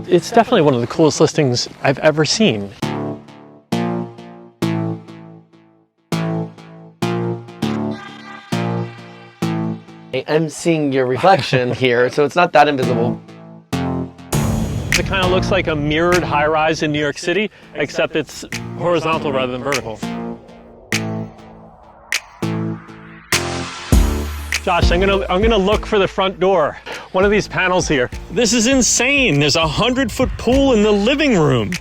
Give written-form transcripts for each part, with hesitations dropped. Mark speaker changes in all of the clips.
Speaker 1: It's definitely one of the coolest listings I've ever seen.
Speaker 2: I'm seeing your reflection here, so it's not that invisible.
Speaker 1: It kind of looks like a mirrored high-rise in New York City, except it's horizontal rather than vertical. Josh, I'm gonna look for the front door. One of these panels here. This is insane. There's a 100-foot pool in the living room.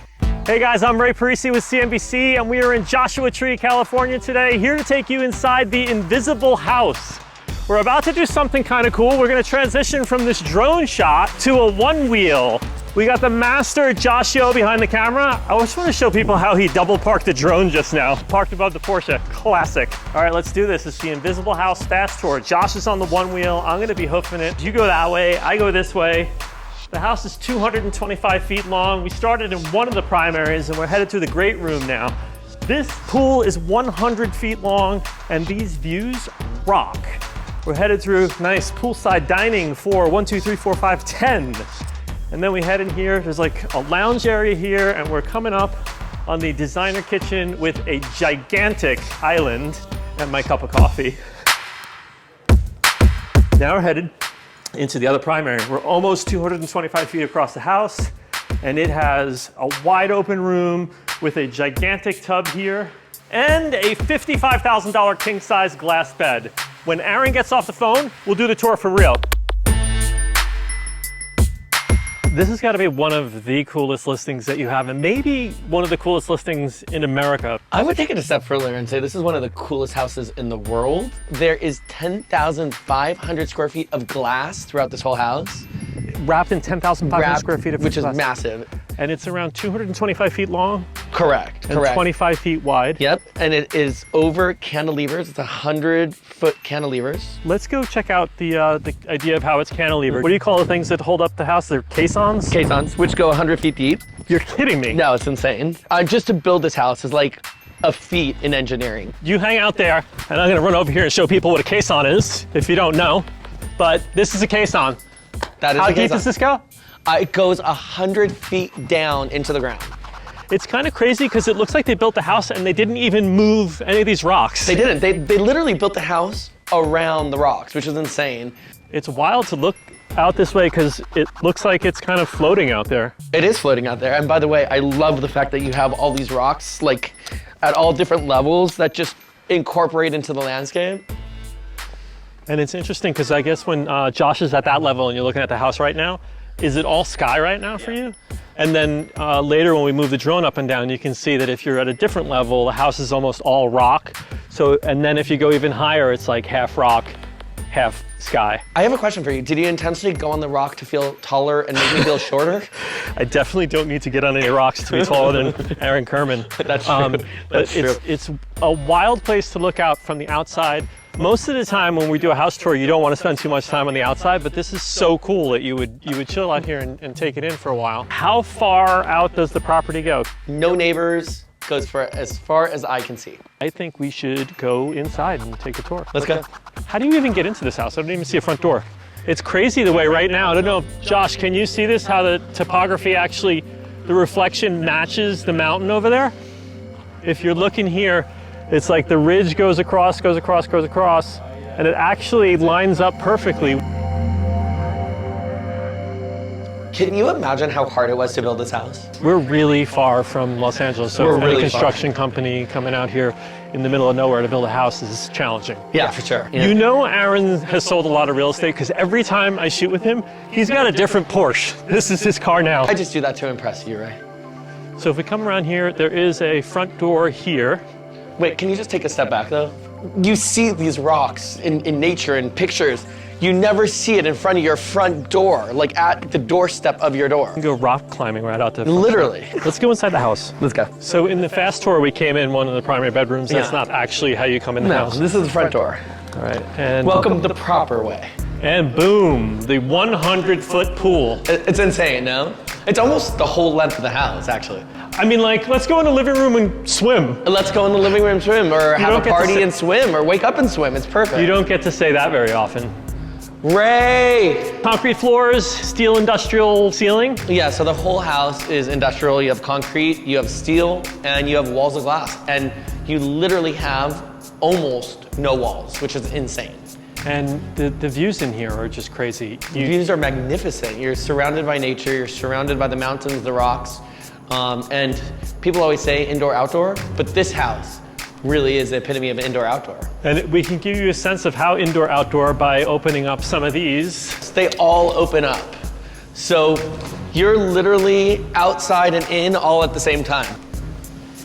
Speaker 1: Hey guys, I'm Ray Parisi with CNBC, and we are in Joshua Tree, California today, here to take you inside the invisible house. We're about to do something kind of cool. We're gonna transition from this drone shot to a one-wheel. We got the master Joshua behind the camera. I just want to show people how he double parked the drone just now. Parked above the Porsche, classic. All right, let's do this. It's the Invisible House Fast Tour. Josh is on the one wheel. I'm gonna be hoofing it. You go that way, I go this way. The house is 225 feet long. We started in one of the primaries and we're headed to the great room now. This pool is 100 feet long and these views rock. We're headed through nice poolside dining for 1, 2, 3, 4, 5, 10. And then we head in here, there's like a lounge area here, and we're coming up on the designer kitchen with a gigantic island and my cup of coffee. Now we're headed into the other primary. We're almost 225 feet across the house, and it has a wide open room with a gigantic tub here and a $55,000 king-size glass bed. When Aaron gets off the phone, we'll do the tour for real. This has got to be one of the coolest listings that you have, and maybe one of the coolest listings in America.
Speaker 2: I would take it a step further and say this is one of the coolest houses in the world. There is 10,500 square feet of glass throughout this whole house.
Speaker 1: Wrapped in 10,500 square feet of
Speaker 2: which
Speaker 1: glass.
Speaker 2: is massive.
Speaker 1: And it's around 225 feet long.
Speaker 2: Correct.
Speaker 1: And 25 feet wide.
Speaker 2: Yep, and it is over cantilevers. It's 100-foot cantilevers.
Speaker 1: Let's go check out the idea of how it's cantilevered. What do you call the things that hold up the house? They're caissons?
Speaker 2: Caissons, which go 100 feet deep.
Speaker 1: You're kidding me.
Speaker 2: No, it's insane. Just to build this house is like a feat in engineering.
Speaker 1: You hang out there, and I'm gonna run over here and show people what a caisson is, if you don't know. But this is a caisson.
Speaker 2: That is
Speaker 1: How
Speaker 2: a caisson.
Speaker 1: deep does this go?
Speaker 2: It goes 100 feet down into the ground.
Speaker 1: It's kind of crazy because it looks like they built the house and they didn't even move any of these rocks.
Speaker 2: They didn't. They literally built the house around the rocks, which is insane.
Speaker 1: It's wild to look out this way because it looks like it's kind of floating out there.
Speaker 2: It is floating out there. And by the way, I love the fact that you have all these rocks like at all different levels that just incorporate into the landscape.
Speaker 1: And it's interesting because I guess when Josh is at that level and you're looking at the house right now, is it all sky right now for you? And then later when we move the drone up and down, you can see that if you're at a different level, the house is almost all rock. So, and then if you go even higher, it's like half rock, half sky.
Speaker 2: I have a question for you. Did you intentionally go on the rock to feel taller and make me feel shorter?
Speaker 1: I definitely don't need to get on any rocks to be taller than Aaron Kirman.
Speaker 2: That's true.
Speaker 1: But it's a wild place to look out from the outside. Most of the time when we do a house tour, you don't want to spend too much time on the outside, but this is so cool that you would chill out here and take it in for a while. How far out does the property go?
Speaker 2: No neighbors, goes for as far as I can see.
Speaker 1: I think we should go inside and take a tour.
Speaker 2: Let's go.
Speaker 1: How do you even get into this house? I don't even see a front door. It's crazy the way right now, I don't know, Josh, can you see this? How the topography actually, the reflection matches the mountain over there? If you're looking here, it's like the ridge goes across, and it actually lines up perfectly.
Speaker 2: Can you imagine how hard it was to build this house?
Speaker 1: We're really far from Los Angeles, so
Speaker 2: We're
Speaker 1: for
Speaker 2: really
Speaker 1: any construction company coming out here in the middle of nowhere to build a house is challenging.
Speaker 2: Yeah, for sure.
Speaker 1: You know Aaron has sold a lot of real estate because every time I shoot with him, he's got a different Porsche. This is his car now.
Speaker 2: I just do that to impress you, right?
Speaker 1: So if we come around here, there is a front door here.
Speaker 2: Wait, can you just take a step back though? You see these rocks in nature and pictures. You never see it in front of your front door, like at the doorstep of your door.
Speaker 1: We can go rock climbing right out to the
Speaker 2: Literally.
Speaker 1: Let's go inside the house.
Speaker 2: Let's go.
Speaker 1: So in the fast tour, we came in one of the primary bedrooms. That's
Speaker 2: Yeah.
Speaker 1: not actually how you come in the
Speaker 2: No,
Speaker 1: house.
Speaker 2: this is the front door.
Speaker 1: All right, and
Speaker 2: Welcome the proper way.
Speaker 1: And boom, the 100-foot pool.
Speaker 2: It's insane, no? It's almost the whole length of the house, actually.
Speaker 1: I mean, like, let's go in the living room and swim.
Speaker 2: Let's go in the living room, swim, or have
Speaker 1: don't
Speaker 2: a
Speaker 1: get to
Speaker 2: party
Speaker 1: sit-
Speaker 2: and swim, or wake up and swim. It's perfect.
Speaker 1: You don't get to say that very often.
Speaker 2: Ray!
Speaker 1: Concrete floors, steel industrial ceiling.
Speaker 2: Yeah, so the whole house is industrial. You have concrete, you have steel, and you have walls of glass. And you literally have almost no walls, which is insane.
Speaker 1: And the views in here are just crazy.
Speaker 2: The views are magnificent. You're surrounded by nature, you're surrounded by the mountains, the rocks. And people always say indoor, outdoor, but this house really is the epitome of indoor, outdoor.
Speaker 1: And we can give you a sense of how indoor, outdoor by opening up some of these.
Speaker 2: They all open up. So you're literally outside and in all at the same time.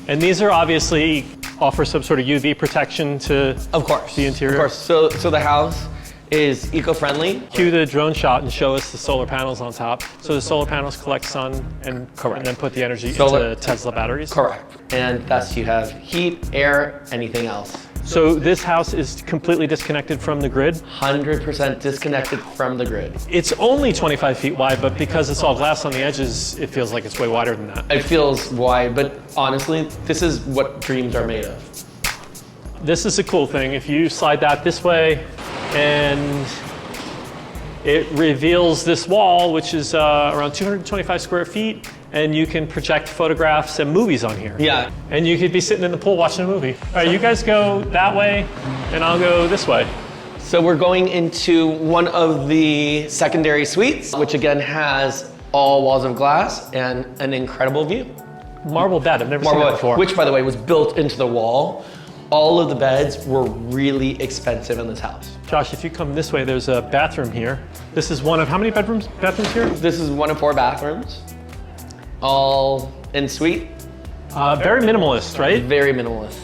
Speaker 1: And these are obviously offer some sort of UV protection to the interior.
Speaker 2: Of course. So the house is eco-friendly.
Speaker 1: Cue the drone shot and show us the solar panels on top. So the solar panels collect sun and then put the energy into Tesla batteries.
Speaker 2: Correct. And thus you have heat, air, anything else.
Speaker 1: So this house is completely disconnected from the grid?
Speaker 2: 100% disconnected from the grid.
Speaker 1: It's only 25 feet wide, but because it's all glass on the edges, it feels like it's way wider than that.
Speaker 2: It feels wide, but honestly, this is what dreams are made of.
Speaker 1: This is a cool thing. If you slide that this way, and it reveals this wall, which is around 225 square feet, and you can project photographs and movies on here.
Speaker 2: Yeah.
Speaker 1: And you could be sitting in the pool watching a movie. All right, you guys go that way, and I'll go this way.
Speaker 2: So we're going into one of the secondary suites, which again has all walls of glass and an incredible view.
Speaker 1: Marble bed, I've never seen that before.
Speaker 2: Which, by the way, was built into the wall. All of the beds were really expensive in this house.
Speaker 1: Josh, if you come this way, there's a bathroom here. This is one of how many bathrooms here?
Speaker 2: This is one of 4 bathrooms, all en suite.
Speaker 1: Very minimalist, right?
Speaker 2: Very minimalist.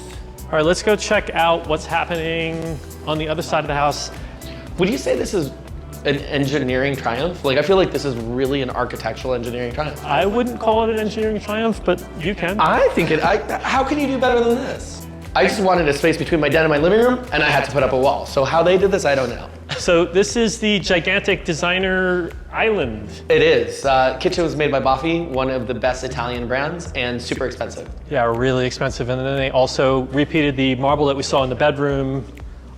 Speaker 1: All right, let's go check out what's happening on the other side of the house.
Speaker 2: Would you say this is an engineering triumph? Like, I feel like this is really an architectural engineering triumph.
Speaker 1: I wouldn't call it an engineering triumph, but you can.
Speaker 2: I think how can you do better than this? I just wanted a space between my den and my living room, and I had to put up a wall. So how they did this, I don't know.
Speaker 1: So this is the gigantic designer island.
Speaker 2: It is. Kitchen was made by Baffi, one of the best Italian brands, and super expensive.
Speaker 1: Yeah, really expensive. And then they also repeated the marble that we saw in the bedroom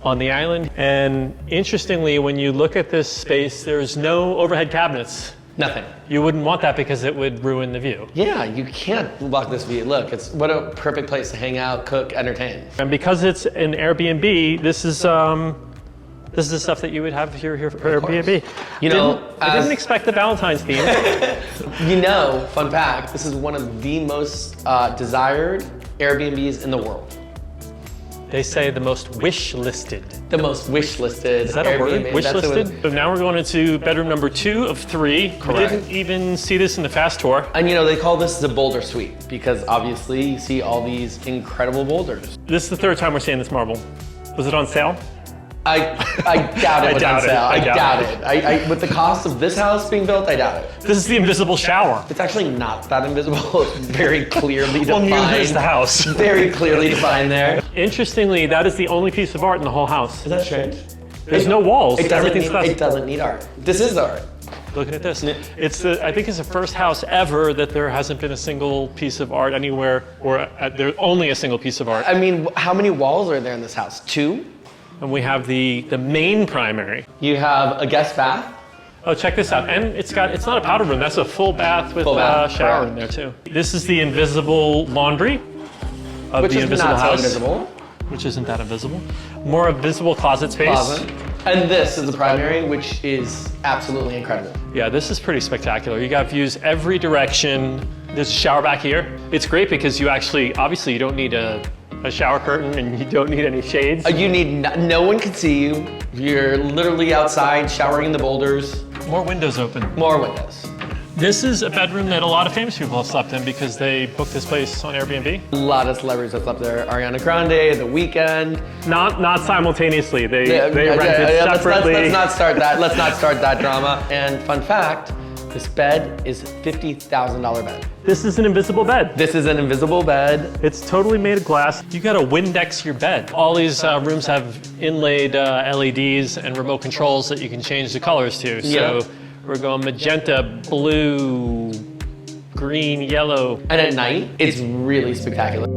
Speaker 1: on the island. And interestingly, when you look at this space, there's no overhead cabinets.
Speaker 2: Nothing.
Speaker 1: You wouldn't want that because it would ruin the view.
Speaker 2: Yeah, you can't block this view. Look, what a perfect place to hang out, cook, entertain.
Speaker 1: And because it's an Airbnb, this is the stuff that you would have here for Airbnb.
Speaker 2: You know,
Speaker 1: I didn't expect the Valentine's theme.
Speaker 2: You know, fun fact, this is one of the most desired Airbnbs in the world.
Speaker 1: They say the most wish-listed.
Speaker 2: The most wish-listed.
Speaker 1: Is that a word? Wish-listed? So now we're going into bedroom number 2 of 3.
Speaker 2: Correct.
Speaker 1: We didn't even see this in the fast tour.
Speaker 2: And you know, they call this the boulder suite because obviously you see all these incredible boulders.
Speaker 1: This is the 3rd time we're seeing this marble. Was it on sale?
Speaker 2: I doubt it was on sale. I doubt it. With the cost of this house being built, I doubt it.
Speaker 1: This is the invisible shower.
Speaker 2: It's actually not that invisible. It's very clearly defined.
Speaker 1: Well, here's the house.
Speaker 2: Very clearly defined there.
Speaker 1: Interestingly, that is the only piece of art in the whole house.
Speaker 2: Is that strange?
Speaker 1: There's no walls.
Speaker 2: It doesn't need art. This is art.
Speaker 1: Looking at this. I think it's the first house ever that there hasn't been a single piece of art anywhere, or there's only a single piece of art.
Speaker 2: I mean, how many walls are there in this house? 2?
Speaker 1: And we have the main primary.
Speaker 2: You have a guest bath.
Speaker 1: Oh, check this out. And it's not a powder room. That's a full bath with a shower in there too. This is the invisible laundry of the invisible house.
Speaker 2: So invisible.
Speaker 1: Which isn't that invisible. More visible closet space.
Speaker 2: And this is the primary, which is absolutely incredible.
Speaker 1: Yeah, this is pretty spectacular. You got views every direction. There's a shower back here. It's great because you obviously you don't need a shower curtain and you don't need any shades.
Speaker 2: You need, no one can see you. You're literally outside showering in the boulders.
Speaker 1: More windows open.
Speaker 2: More windows.
Speaker 1: This is a bedroom that a lot of famous people have slept in because they booked this place on Airbnb.
Speaker 2: A lot of celebrities have slept there. Ariana Grande, The Weeknd.
Speaker 1: Not simultaneously. They rented separately.
Speaker 2: Let's not start that. Let's not start that drama. And fun fact, this bed is a $50,000 bed.
Speaker 1: This is an invisible bed.
Speaker 2: This is an invisible bed.
Speaker 1: It's totally made of glass. You gotta Windex your bed. All these rooms have inlaid LEDs and remote controls that you can change the colors to. So we're going magenta, blue, green, yellow.
Speaker 2: And at night, it's really spectacular.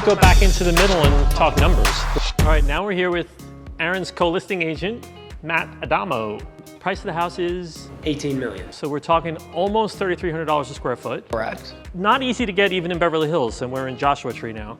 Speaker 1: go back into the middle and talk numbers. All right, now we're here with Aaron's co-listing agent, Matt Adamo. Price of the house is
Speaker 3: $18 million.
Speaker 1: So we're talking almost $3,300 a square foot.
Speaker 2: Correct.
Speaker 1: Not easy to get even in Beverly Hills, and we're in Joshua Tree now.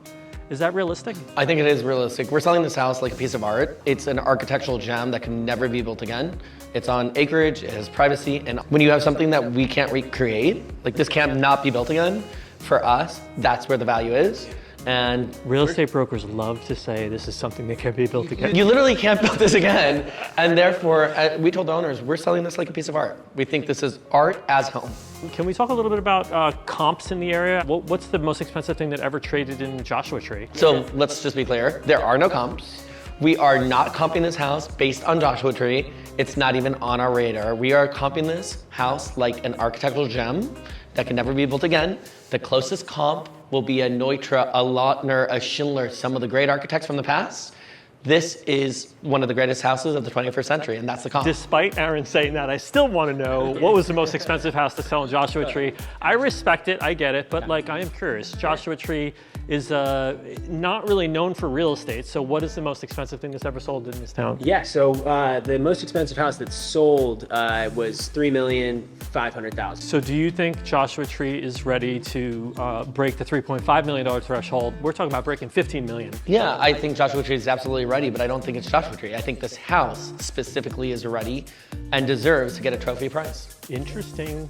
Speaker 1: Is that realistic?
Speaker 2: I think it is realistic. We're selling this house like a piece of art. It's an architectural gem that can never be built again. It's on acreage, it has privacy, and when you have something that we can't recreate, like this can't not be built again, for us, that's where the value is. And
Speaker 1: real estate brokers love to say this is something that can be built again.
Speaker 2: You literally can't build this again. And therefore, we told owners, we're selling this like a piece of art. We think this is art as home.
Speaker 1: Can we talk a little bit about comps in the area? What's the most expensive thing that ever traded in Joshua Tree?
Speaker 2: So let's just be clear, there are no comps. We are not comping this house based on Joshua Tree. It's not even on our radar. We are comping this house like an architectural gem that can never be built again. The closest comp will be a Neutra, a Lautner, a Schindler, some of the great architects from the past. This is one of the greatest houses of the 21st century, and that's the comp.
Speaker 1: Despite Aaron saying that, I still want to know what was the most expensive house to sell in Joshua Tree. I respect it, I get it, but like I am curious. Joshua Tree is not really known for real estate, so what is the most expensive thing that's ever sold in this town?
Speaker 3: Yeah, so the most expensive house that sold was $3,500,000.
Speaker 1: So do you think Joshua Tree is ready to break the $3.5 million threshold? We're talking about breaking $15 million.
Speaker 2: Yeah, I think Joshua Tree is absolutely ready, but I don't think it's Joshua Tree. I think this house specifically is ready and deserves to get a trophy price.
Speaker 1: Interesting.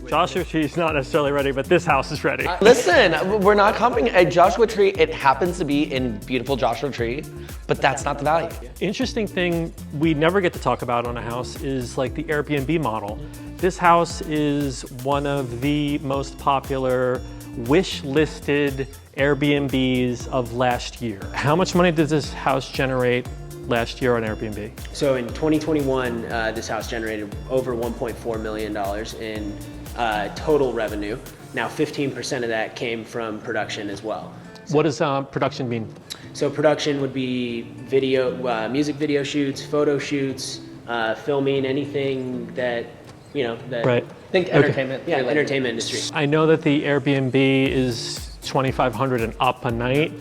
Speaker 1: Joshua Tree is not necessarily ready, but this house is ready.
Speaker 2: Listen, we're not comping a Joshua Tree. It happens to be in beautiful Joshua Tree, but that's not the value.
Speaker 1: Interesting thing we never get to talk about on a house is like the Airbnb model. This house is one of the most popular wish-listed Airbnbs of last year. How much money did this house generate last year on Airbnb?
Speaker 3: So in 2021, this house generated over $1.4 million in total revenue. Now 15% of that came from production as well.
Speaker 1: What does production mean?
Speaker 3: So production would be video, music video shoots, photo shoots, filming, anything that, you know, that...
Speaker 1: Right.
Speaker 2: Think entertainment.
Speaker 3: Yeah, entertainment industry.
Speaker 1: I know that the Airbnb is $2,500 and up a night.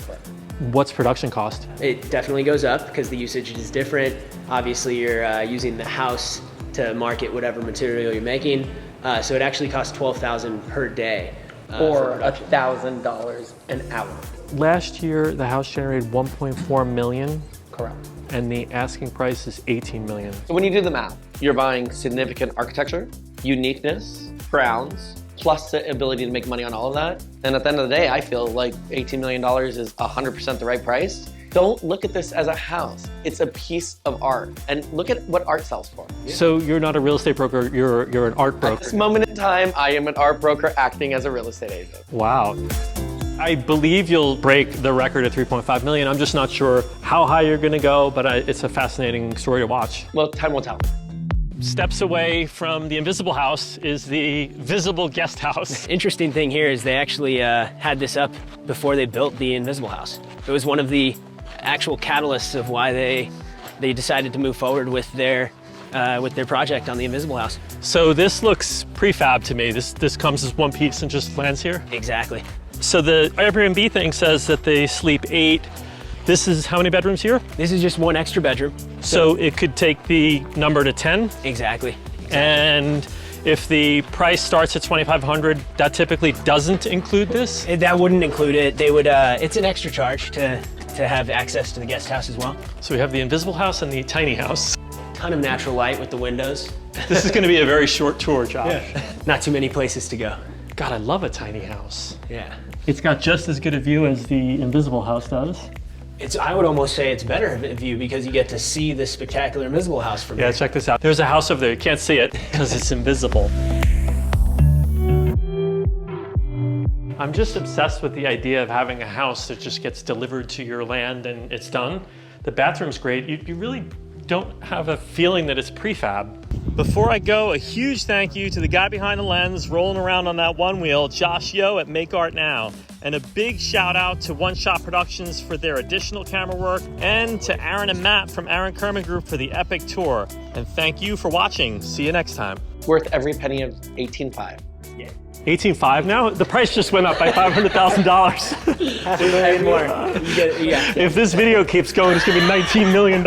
Speaker 1: What's production cost?
Speaker 3: It definitely goes up because the usage is different. Obviously, you're using the house to market whatever material you're making. So it actually costs $12,000 per day.
Speaker 2: Or $1,000 an hour.
Speaker 1: Last year, the house generated $1.4 million.
Speaker 2: Correct.
Speaker 1: And the asking price is $18 million.
Speaker 2: So when you do the math, you're buying significant architecture, uniqueness, crowns, plus the ability to make money on all of that. And at the end of the day, I feel like $18 million is 100% the right price. Don't look at this as a house. It's a piece of art. And look at what art sells for.
Speaker 1: So you're not a real estate broker, you're an art broker.
Speaker 2: At this moment in time, I am an art broker acting as a real estate agent.
Speaker 1: Wow. I believe you'll break the record at 3.5 million. I'm just not sure how high you're gonna go, but it's a fascinating story to watch.
Speaker 2: Well, time will tell.
Speaker 1: Steps away from the invisible house is the visible guest house.
Speaker 3: Interesting thing here is they actually had this up before they built the invisible house. It was one of the actual catalysts of why they decided to move forward with their project on the invisible house.
Speaker 1: So this looks prefab to me. This comes as one piece and just lands here?
Speaker 3: Exactly.
Speaker 1: So the Airbnb thing says that they sleep 8. This is how many bedrooms here?
Speaker 3: This is just one extra bedroom.
Speaker 1: So it could take the number to 10?
Speaker 3: Exactly.
Speaker 1: And if the price starts at $2,500, that typically doesn't include this?
Speaker 3: That wouldn't include it. They would. It's an extra charge to have access to the guest house as well.
Speaker 1: So we have the invisible house and the tiny house.
Speaker 3: Ton of natural light with the windows.
Speaker 1: This is going to be a very short tour, Josh.
Speaker 3: Yeah. Not too many places to go.
Speaker 1: God, I love a tiny house.
Speaker 3: Yeah.
Speaker 1: It's got just as good a view as the invisible house does.
Speaker 3: I would almost say it's better of a view because you get to see this spectacular invisible house from here.
Speaker 1: Yeah, check this out. There's a house over there. You can't see it because it's invisible. I'm just obsessed with the idea of having a house that just gets delivered to your land and it's done. The bathroom's great. You really don't have a feeling that it's prefab. Before I go, a huge thank you to the guy behind the lens rolling around on that one wheel, Josh Yo at Make Art Now. And a big shout out to One Shot Productions for their additional camera work, and to Aaron and Matt from Aaron Kirman Group for the epic tour. And thank you for watching. See you next time.
Speaker 2: Worth every penny of 18.5.
Speaker 3: Yeah.
Speaker 1: 18.5 now? The price just went up by $500,000.
Speaker 3: We paid more. You get it, yeah.
Speaker 1: If this video keeps going, it's gonna be $19 million.